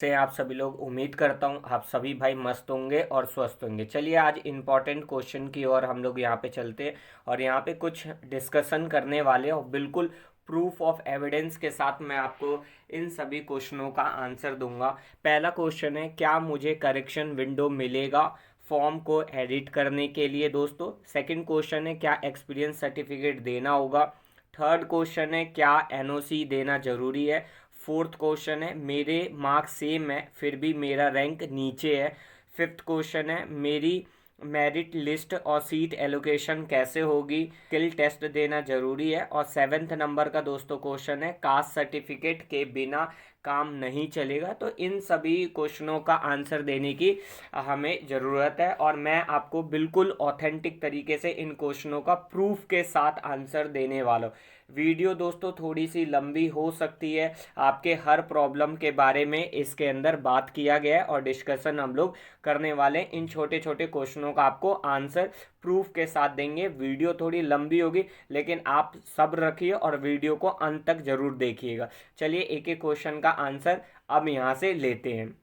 से आप सभी लोग उम्मीद करता हूँ आप सभी भाई मस्त होंगे और स्वस्थ होंगे। चलिए आज इम्पोर्टेंट क्वेश्चन की ओर हम लोग यहाँ पे चलते हैं और यहाँ पे कुछ डिस्कशन करने वाले हैं और बिल्कुल प्रूफ ऑफ एविडेंस के साथ मैं आपको इन सभी क्वेश्चनों का आंसर दूंगा। पहला क्वेश्चन है, क्या मुझे करेक्शन विंडो मिलेगा फॉर्म को एडिट करने के लिए दोस्तों। सेकंड क्वेश्चन है, क्या एक्सपीरियंस सर्टिफिकेट देना होगा। थर्ड क्वेश्चन है, क्या एनओसी देना जरूरी है। फोर्थ क्वेश्चन है, मेरे मार्क्स सेम है फिर भी मेरा रैंक नीचे है। फिफ्थ क्वेश्चन है, मेरी मेरिट लिस्ट और सीट एलोकेशन कैसे होगी, स्किल टेस्ट देना जरूरी है। और सेवेंथ नंबर का दोस्तों क्वेश्चन है, कास्ट सर्टिफिकेट के बिना काम नहीं चलेगा। तो इन सभी क्वेश्चनों का आंसर देने की हमें ज़रूरत है और मैं आपको बिल्कुल ऑथेंटिक तरीके से इन क्वेश्चनों का प्रूफ के साथ आंसर देने वाला हूँ। वीडियो दोस्तों थोड़ी सी लंबी हो सकती है, आपके हर प्रॉब्लम के बारे में इसके अंदर बात किया गया है और डिस्कशन हम लोग करने वाले इन छोटे छोटे क्वेश्चनों का आपको आंसर प्रूफ के साथ देंगे। वीडियो थोड़ी लंबी होगी लेकिन आप सब्र रखिए और वीडियो को अंत तक जरूर देखिएगा। चलिए एक एक क्वेश्चन का आंसर अब यहाँ से लेते हैं।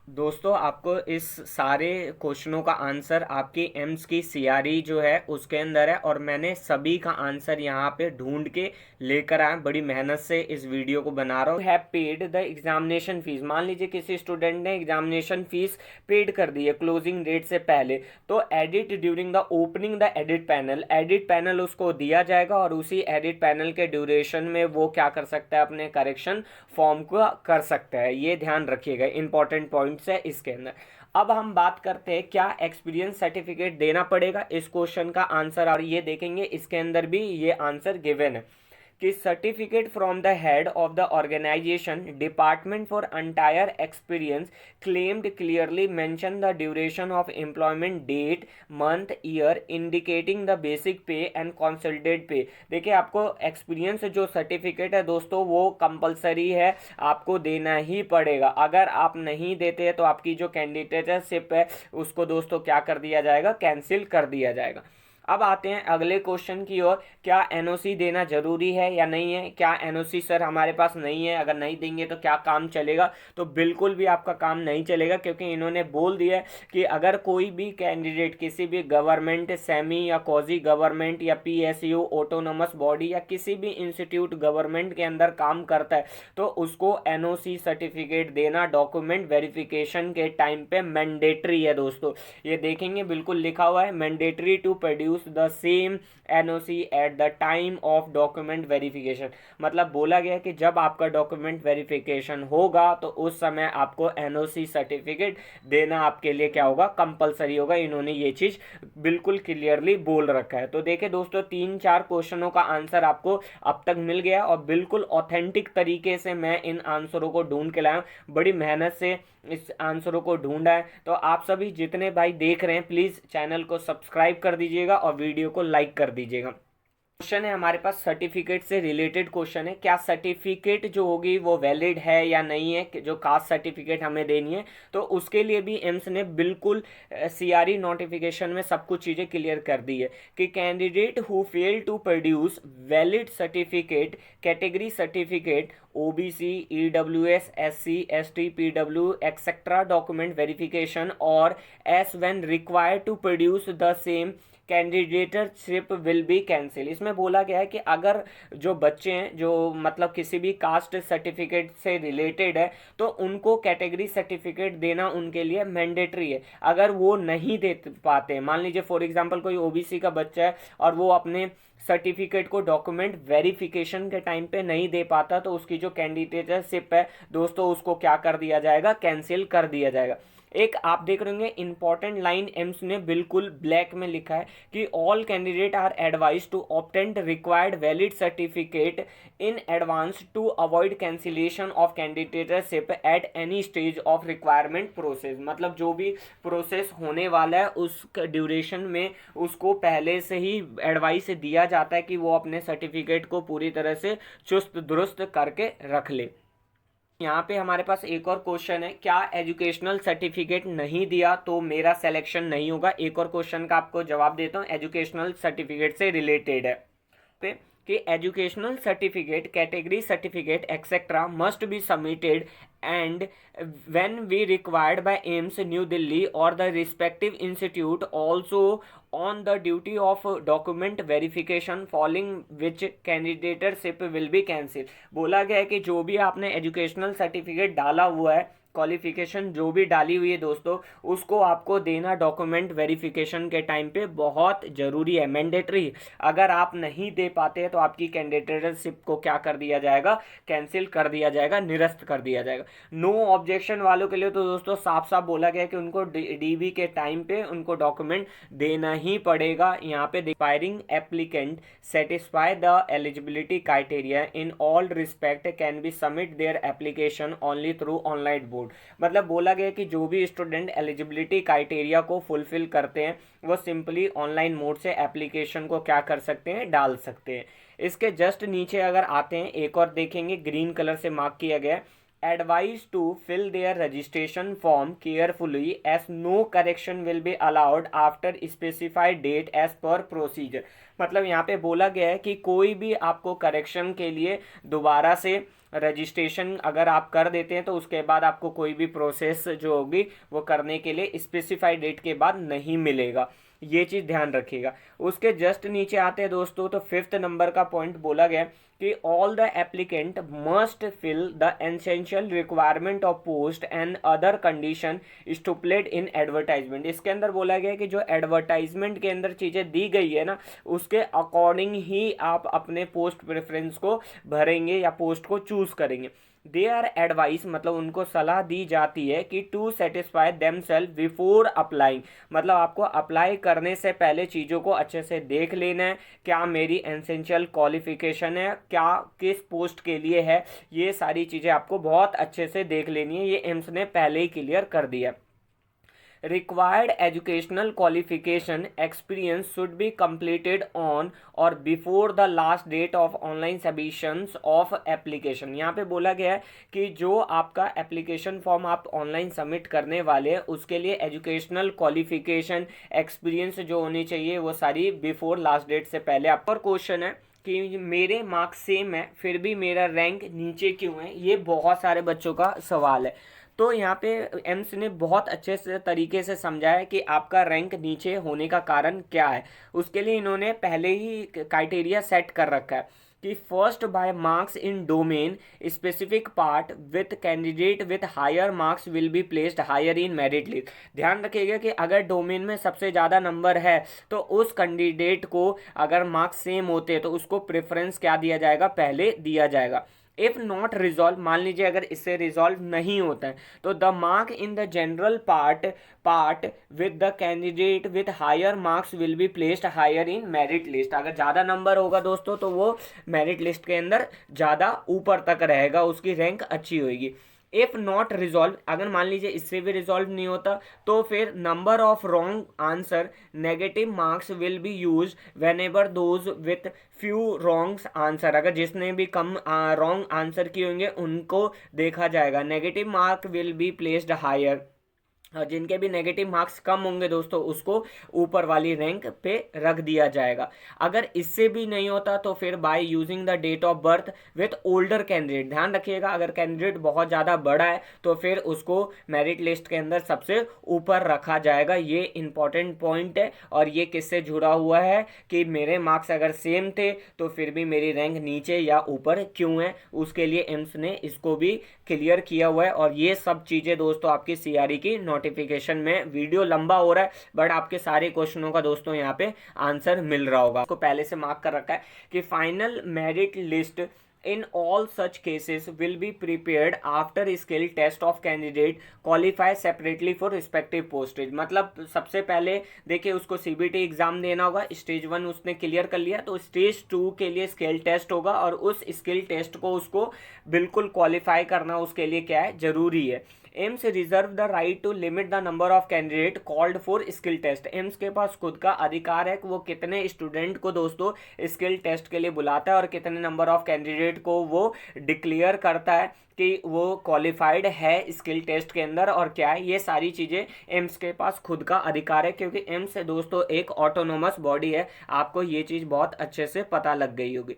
दोस्तों आपको इस सारे क्वेश्चनों का आंसर आपकी एम्स की सीआरई जो है उसके अंदर है और मैंने सभी का आंसर यहाँ पे ढूंढ के लेकर आया, बड़ी मेहनत से इस वीडियो को बना रहा हूँ। Have paid the examination fees, मान लीजिए किसी स्टूडेंट ने एग्जामिनेशन फीस पेड कर दी है क्लोजिंग डेट से पहले, तो edit during the opening the edit panel उसको दिया जाएगा और उसी एडिट पैनल के ड्यूरेशन में वो क्या कर सकता है, अपने करेक्शन फॉर्म को कर सकता है। ये ध्यान रखिएगा, इंपॉर्टेंट पॉइंट्स है इसके अंदर। अब हम बात करते हैं क्या एक्सपीरियंस सर्टिफिकेट देना पड़ेगा, इस क्वेश्चन का आंसर और ये देखेंगे इसके अंदर भी ये आंसर गिवन है कि certificate from the head of the organisation department for entire experience claimed clearly mention the duration of employment date month year indicating the basic pay and consolidated pay. देखिए आपको एक्सपीरियंस जो certificate है दोस्तों वो compulsory है, आपको देना ही पड़ेगा। अगर आप नहीं देते हैं तो आपकी जो कैंडिडेटशिप है उसको दोस्तों क्या कर दिया जाएगा, कैंसिल कर दिया जाएगा। अब आते हैं अगले क्वेश्चन की ओर, क्या एनओसी देना जरूरी है या नहीं है। क्या एनओसी सर हमारे पास नहीं है, अगर नहीं देंगे तो क्या काम चलेगा। तो बिल्कुल भी आपका काम नहीं चलेगा क्योंकि इन्होंने बोल दिया है कि अगर कोई भी कैंडिडेट किसी भी गवर्नमेंट सेमी या क्वाजी गवर्नमेंट या पीएसयू ऑटोनोमस बॉडी या किसी भी इंस्टीट्यूट गवर्नमेंट के अंदर काम करता है तो उसको एनओसी सर्टिफिकेट देना डॉक्यूमेंट वेरिफिकेशन के टाइम पे मैंडेटरी है दोस्तों। ये देखेंगे बिल्कुल लिखा हुआ है, mandatory to produce the same NOC at the time of document verification। मतलब बोला गया कि जब आपका डॉक्यूमेंट वेरिफिकेशन होगा तो उस समय आपको NOC सर्टिफिकेट देना आपके लिए क्या होगा, कंपलसरी होगा। इन्होंने ये चीज बिल्कुल क्लियरली बोल रखा है। तो देखिए दोस्तों 3-4 क्वेश्चनों का आंसर आपको अब तक मिल गया और बिल्कुल ऑथेंटिक तरीके से मैं इन आंसरों को ढूंढ के लाया, बड़ी मेहनत से इस आंसरों को ढूंढा है। तो आप सभी जितने भाई देख रहे हैं प्लीज चैनल को सब्सक्राइब कर दीजिएगा और वीडियो को लाइक कर दीजिएगा। क्वेश्चन है हमारे पास सर्टिफिकेट से रिलेटेड क्वेश्चन है, क्या सर्टिफिकेट जो होगी वो वैलिड है या नहीं है, जो कास्ट सर्टिफिकेट हमें देनी है। तो उसके लिए भी एम्स ने बिल्कुल सीआरई नोटिफिकेशन में सब कुछ चीज़ें क्लियर कर दी है कि candidate who fail to produce valid certificate category certificate OBC EWS SC ST PW etcetera document verification और as when required to produce the same candidateship will be cancel. इसमें बोला गया है कि अगर जो बच्चे हैं जो मतलब किसी भी कास्ट सर्टिफिकेट से रिलेटेड है तो उनको कैटेगरी सर्टिफिकेट देना उनके लिए मैंडेटरी है। अगर वो नहीं दे पाते, मान लीजिए फॉर एग्जांपल कोई ओबीसी का बच्चा है और वो अपने सर्टिफिकेट को डॉक्यूमेंट वेरिफिकेशन के टाइम पे नहीं दे पाता तो उसकी जो कैंडिडेटशिप है दोस्तों उसको क्या कर दिया जाएगा, कैंसिल कर दिया जाएगा। एक आप देख रहे होंगे इंपॉर्टेंट लाइन एम्स ने बिल्कुल ब्लैक में लिखा है कि all candidate are advise to obtain required valid certificate in advance to avoid cancellation of candidateship at any stage of requirement process. मतलब जो भी प्रोसेस होने वाला है उस ड्यूरेशन में उसको पहले से ही एडवाइस दिया जाता है कि वो अपने सर्टिफिकेट को पूरी तरह से चुस्त दुरुस्त करके रख ले। यहाँ पे हमारे पास एक और क्वेश्चन है, क्या एजुकेशनल सर्टिफिकेट नहीं दिया तो मेरा सिलेक्शन नहीं होगा। एक और क्वेश्चन का आपको जवाब देता हूँ, एजुकेशनल सर्टिफिकेट से रिलेटेड है पे कि educational certificate category certificate etcetera must be submitted and when we required by AIIMS New Delhi or the respective institute also on the duty of document verification following which candidatureship will be cancelled। बोला गया है कि जो भी आपने educational certificate डाला हुआ है, क्वालिफिकेशन जो भी डाली हुई है दोस्तों, उसको आपको देना डॉक्यूमेंट वेरिफिकेशन के टाइम पे बहुत ज़रूरी है, मैंडेटरी। अगर आप नहीं दे पाते हैं तो आपकी कैंडिडेटशिप को क्या कर दिया जाएगा, कैंसिल कर दिया जाएगा, निरस्त कर दिया जाएगा। नो ऑब्जेक्शन वालों के लिए तो दोस्तों साफ साफ बोला गया कि उनको डीवी के टाइम पे उनको डॉक्यूमेंट देना ही पड़ेगा। यहाँ पे expiring applicant satisfy the eligibility criteria in all respect can be submit their application only through online board. मतलब बोला गया कि जो भी स्टूडेंट एलिजिबिलिटी क्राइटेरिया को फुलफिल करते हैं वो सिंपली ऑनलाइन मोड से एप्लीकेशन को क्या कर सकते हैं, डाल सकते हैं। इसके जस्ट नीचे अगर आते हैं एक और देखेंगे, ग्रीन कलर से मार्क किया गया है, advised to fill their registration form carefully as no correction will be allowed after specified date as per procedure। मतलब यहाँ पे बोला गया है कि कोई भी आपको करेक्शन के लिए दोबारा से रजिस्ट्रेशन अगर आप कर देते हैं तो उसके बाद आपको कोई भी प्रोसेस जो होगी वो करने के लिए स्पेसिफाइड डेट के बाद नहीं मिलेगा। ये चीज़ ध्यान रखिएगा। उसके जस्ट नीचे आते हैं दोस्तों तो 5th नंबर का पॉइंट बोला गया कि all the applicant must fill the essential requirement of post and other condition stipulated in advertisement. इसके अंदर बोला गया है कि जो एडवर्टाइजमेंट के अंदर चीज़ें दी गई है ना, उसके अकॉर्डिंग ही आप अपने पोस्ट प्रेफरेंस को भरेंगे या पोस्ट को चूज करेंगे। दे आर एडवाइस मतलब उनको सलाह दी जाती है कि to satisfy themselves before applying. मतलब आपको अप्लाई करने से पहले चीज़ों को अच्छे से देख लेना है, क्या मेरी एसेंशियल क्वालिफिकेशन है, क्या किस पोस्ट के लिए है, ये सारी चीज़ें आपको बहुत अच्छे से देख लेनी है। ये एम्स ने पहले ही क्लियर कर दिया। Required educational qualification experience should be completed on or before the last date of online submissions of application। यहाँ पे बोला गया है कि जो आपका एप्लीकेशन फॉर्म आप ऑनलाइन सबमिट करने वाले हैं उसके लिए एजुकेशनल क्वालिफिकेशन एक्सपीरियंस जो होनी चाहिए वो सारी बिफोर लास्ट डेट से पहले। आप पर क्वेश्चन है कि मेरे मार्क्स सेम है फिर भी मेरा रैंक नीचे क्यों है, ये बहुत सारे बच्चों का सवाल है। तो यहाँ पे एम्स ने बहुत अच्छे से तरीके से समझाया कि आपका रैंक नीचे होने का कारण क्या है। उसके लिए इन्होंने पहले ही क्राइटेरिया सेट कर रखा है कि first by marks in domain specific part with candidate with higher marks will be placed higher in merit list. ध्यान रखिएगा कि अगर डोमेन में सबसे ज़्यादा नंबर है तो उस कैंडिडेट को अगर मार्क्स सेम होते हैं तो उसको प्रेफरेंस क्या दिया जाएगा, पहले दिया जाएगा। इफ नॉट रिजॉल्व, मान लीजिए अगर इससे रिजॉल्व नहीं होता है तो the mark in the general part with the candidate with higher marks will be placed higher in merit list. अगर ज़्यादा नंबर होगा दोस्तों तो वो मेरिट लिस्ट के अंदर ज़्यादा ऊपर तक रहेगा, उसकी रैंक अच्छी होगी। इफ नॉट रिजॉल्व, अगर मान लीजिए इससे भी रिजॉल्व नहीं होता तो फिर number of wrong answer negative marks will B use when ever those with few wrongs answer. अगर जिसने भी कम रॉन्ग आंसर किए होंगे उनको देखा जाएगा। Negative mark will be placed higher, जिनके भी नेगेटिव मार्क्स कम होंगे दोस्तों उसको ऊपर वाली रैंक पे रख दिया जाएगा। अगर इससे भी नहीं होता तो फिर by using the date of birth with older candidate. ध्यान रखिएगा अगर कैंडिडेट बहुत ज़्यादा बड़ा है तो फिर उसको मेरिट लिस्ट के अंदर सबसे ऊपर रखा जाएगा। ये इंपॉर्टेंट पॉइंट है और ये किससे जुड़ा हुआ है कि मेरे मार्क्स अगर सेम थे तो फिर भी मेरी रैंक नीचे या ऊपर क्यों है, उसके लिए एम्स ने इसको भी क्लियर किया हुआ है। और ये सब चीज़ें दोस्तों आपकी सीआरई की नोटिफिकेशन में, वीडियो लंबा हो रहा है बट आपके सारे क्वेश्चनों का दोस्तों यहाँ पे आंसर मिल रहा होगा। आपको पहले से मार्क कर रखा है कि final merit list in all such cases will be prepared after skill test of candidate qualify separately for respective postage। मतलब सबसे पहले देखिए उसको सीबीटी एग्जाम देना होगा, स्टेज 1 उसने क्लियर कर लिया तो स्टेज 2 के लिए स्किल टेस्ट होगा और उस स्किल टेस्ट को उसको बिल्कुल क्वालिफाई करना उसके लिए क्या है, जरूरी है। AIIMS reserve the right to limit the number of candidate called for skill test. AIIMS के पास खुद का अधिकार है कि वो कितने स्टूडेंट को दोस्तों स्किल टेस्ट के लिए बुलाता है और कितने नंबर ऑफ कैंडिडेट को वो डिक्लेयर करता है कि वो क्वालिफाइड है स्किल टेस्ट के अंदर और क्या है। ये सारी चीज़ें एम्स के पास खुद का अधिकार है क्योंकि एम्स दोस्तों एक ऑटोनोमस बॉडी है। आपको ये चीज़ बहुत अच्छे से पता लग गई होगी।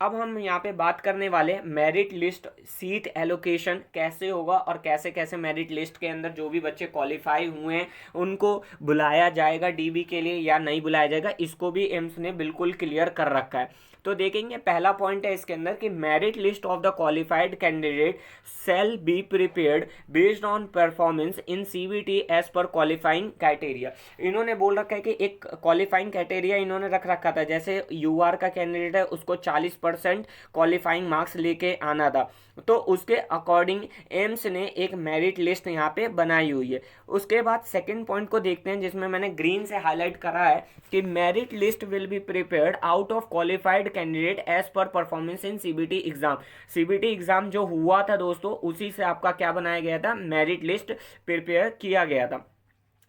अब हम यहाँ पे बात करने वाले मेरिट लिस्ट सीट एलोकेशन कैसे होगा और कैसे कैसे मेरिट लिस्ट के अंदर जो भी बच्चे क्वालिफाई हुए हैं उनको बुलाया जाएगा डीबी के लिए या नहीं बुलाया जाएगा, इसको भी एम्स ने बिल्कुल क्लियर कर रखा है। तो देखेंगे पहला पॉइंट है इसके अंदर कि merit list of the qualified candidate shall be prepared based on performance in CBT as per qualifying criteria. इन्होंने बोल रखा है कि एक क्वालिफाइंग क्राइटेरिया इन्होंने रख रखा था, जैसे यूआर का कैंडिडेट है उसको 40% क्वालिफाइंग मार्क्स लेके आना था, तो उसके अकॉर्डिंग एम्स ने एक मेरिट लिस्ट यहाँ पे बनाई हुई है। उसके बाद सेकंड पॉइंट को देखते हैं जिसमें मैंने ग्रीन से हाईलाइट करा है कि merit list will be prepared out of qualified candidate as per performance in CBT exam. CBT exam जो हुआ था दोस्तों उसी से आपका क्या बनाया गया था, मेरिट लिस्ट प्रिपेयर किया गया था।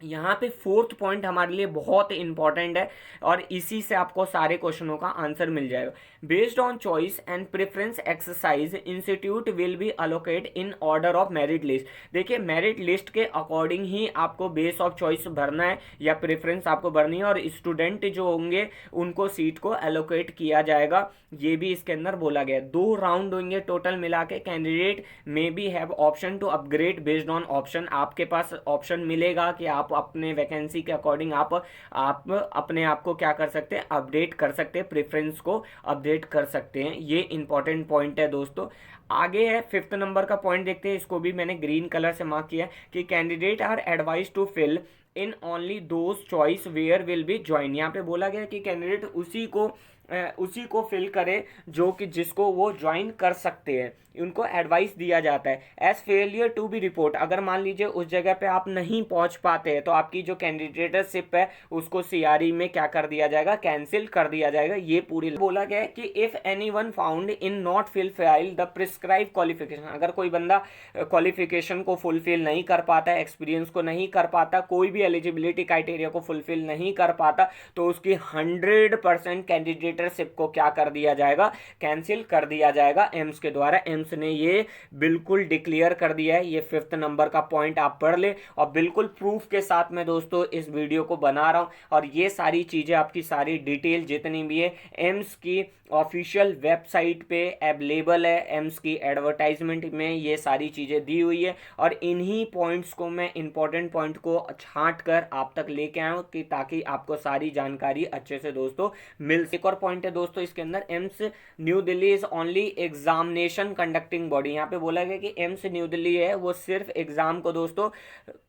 यहाँ पे फोर्थ पॉइंट हमारे लिए बहुत इंपॉर्टेंट है और इसी से आपको सारे क्वेश्चनों का आंसर मिल जाएगा। Based on choice and preference exercise institute will be allocate in order of merit list. देखिए मेरिट लिस्ट के अकॉर्डिंग ही आपको बेस ऑफ चॉइस भरना है या प्रेफरेंस आपको भरनी है और स्टूडेंट जो होंगे उनको सीट को एलोकेट किया जाएगा, ये भी इसके अंदर बोला गया है। 2 राउंड होंगे टोटल मिला के। Candidate may be have option to upgrade based on option. आपके पास ऑप्शन मिलेगा कि आप अपने वैकेंसी के अकॉर्डिंग आप अपने आप को क्या कर सकते हैं, अपडेट कर सकते हैं, प्रेफरेंस को अपडेट कर सकते हैं। ये इंपॉर्टेंट पॉइंट है दोस्तों। आगे है 5th नंबर का पॉइंट देखते हैं, इसको भी मैंने ग्रीन कलर से मार्क किया कि candidate are advise to fill in only those choice where will be join. यहाँ पे बोला गया कि कैंडिडेट उसी को फिल करे जो कि जिसको वो ज्वाइन कर सकते हैं, उनको एडवाइस दिया जाता है। As failure to be report, अगर मान लीजिए उस जगह पे आप नहीं पहुंच पाते हैं तो आपकी जो कैंडिडेटशिप है उसको सीआरई में क्या कर दिया जाएगा, कैंसिल कर दिया जाएगा। ये पूरी बोला गया है कि if anyone found in not fulfil the prescribe qualification, अगर कोई बंदा क्वालिफिकेशन को फुलफिल नहीं कर पाता, एक्सपीरियंस को नहीं कर पाता, कोई भी एलिजिबिलिटी क्राइटेरिया को फुलफिल नहीं कर पाता, तो उसकी 100% कैंडिडेटशिप को क्या कर दिया जाएगा, कैंसिल कर दिया जाएगा एम्स के द्वारा। एम्स ने ये बिल्कुल डिक्लेयर कर दिया है। ये 5th नंबर का पॉइंट आप पढ़ ले और बिल्कुल प्रूफ के साथ मैं दोस्तों इस वीडियो को बना रहा हूं और ये सारी चीजें आपकी सारी डिटेल जितनी भी है एम्स की ऑफिशियल वेबसाइट पे अवेलेबल है। एम्स की एडवर्टाइजमेंट में ये सारी चीजें दी हुई है और इन्हीं पॉइंट्स को मैं इंपॉर्टेंट पॉइंट को छांट कर आप तक लेके आया हूं कि ताकि आपको सारी जानकारी अच्छे से दोस्तों मिल। एक और पॉइंट है दोस्तों इसके अंदर, AIIMS new Delhi is only examination conducting body. यहाँ पे बोला गया कि एम्स न्यू दिल्ली है वो सिर्फ एग्जाम को दोस्तों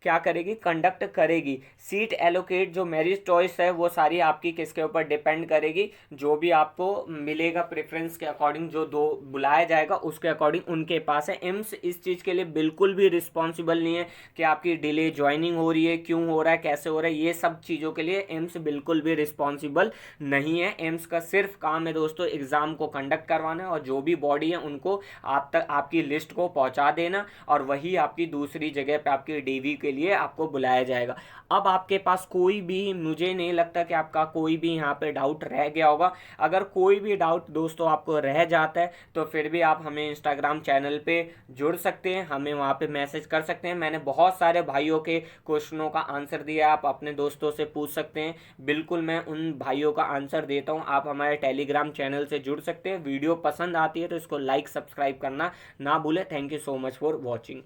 क्या करेगी, कंडक्ट करेगी। सीट एलोकेट जो मेरिट चॉइस है वो सारी आपकी किसके ऊपर डिपेंड करेगी, जो भी आपको मिलेगा प्रेफरेंस के अकॉर्डिंग, जो दो बुलाया जाएगा उसके अकॉर्डिंग उनके पास है। एम्स इस चीज के लिए बिल्कुल भी रिस्पॉन्सिबल नहीं है कि आपकी डिले ज्वाइनिंग हो रही है, क्यों हो रहा है, कैसे हो रहा है, ये सब चीजों के लिए एम्स बिल्कुल भी रिस्पॉन्सिबल नहीं है। एम्स का सिर्फ काम है दोस्तों एग्जाम को कंडक्ट करवाना और जो भी बॉडी है उनको आप तक आपकी लिस्ट को पहुंचा देना और वही आपकी दूसरी जगह पे आपकी डीवी के लिए आपको बुलाया जाएगा। अब आपके पास कोई भी, मुझे नहीं लगता कि आपका कोई भी यहाँ पे डाउट रह गया होगा। अगर कोई भी डाउट दोस्तों आपको रह जाता है तो फिर भी आप हमें इंस्टाग्राम चैनल पे जुड़ सकते हैं, हमें वहाँ पे मैसेज कर सकते हैं। मैंने बहुत सारे भाइयों के क्वेश्चनों का आंसर दिया, आप अपने दोस्तों से पूछ सकते हैं, बिल्कुल मैं उन भाइयों का आंसर देता हूँ। आप हमारे टेलीग्राम चैनल से जुड़ सकते हैं। वीडियो पसंद आती है तो इसको लाइक सब्सक्राइब करना ना भूलें। Thank you so much for watching.